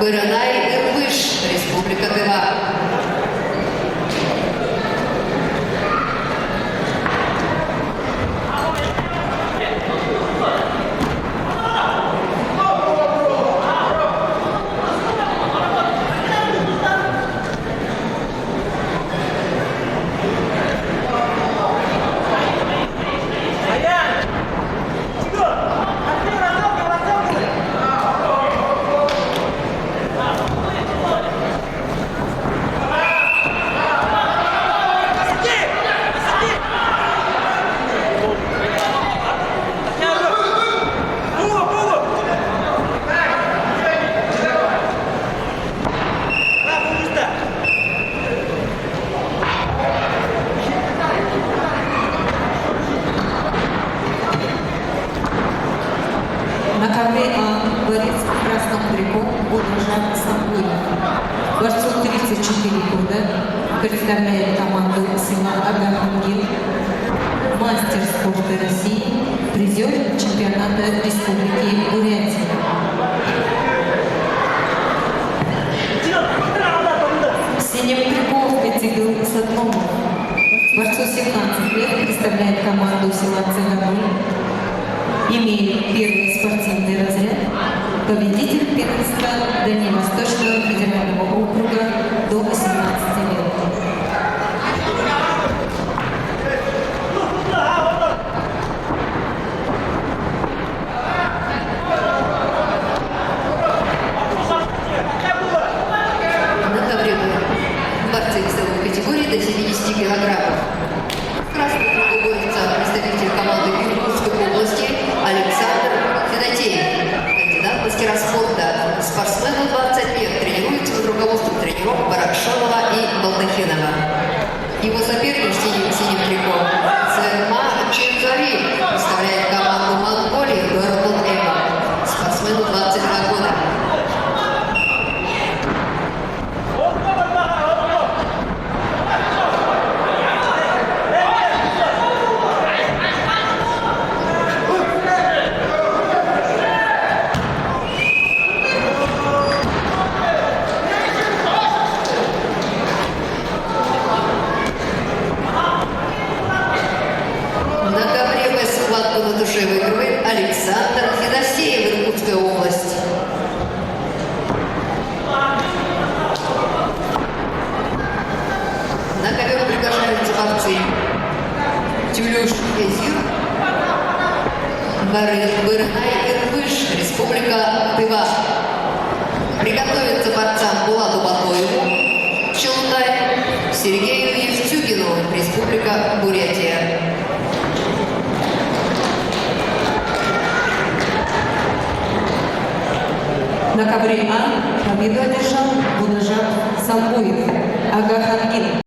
Быранай-Ирвыш, Республика Тыва. На ковре А борец в красном трико Буржан Самбуев. Борцу 34 года, представляет команду села Агахангил, мастер спорта России, призер чемпионата Республики Бурятия. В синем трико Этигл Садломов. Борцу 17 лет, представляет команду села Цыгануль, имеет первый спортивный разряд, победитель первенства Дальневосточного федерального округа до 18 лет. На ковре борцы весовой категории до 70 килограммов. В красном кругу борется представитель команды Иркутской области Александр Федотеев, кандидат в мастера спорта. Спортсмену 20 лет, тренируется под руководством тренеров Баракшонова и Балдахинова. Его соперник в синем трико Церма Чензари представляет команду Монголии Горбун Эва. Спортсмену 22 года. На душе выигрывает Александр Федосеев, Иркутская область. На ковер приглашаются борцы Тюлюш Эзир, Быранай-Ирвыш, Республика Тыва. Приготовиться борцам Булату Батоеву, Челутай, Сергею Евстюгину, Республика Бурятия. На ковре А победу одержал Буржан Самбуев, Агахангил.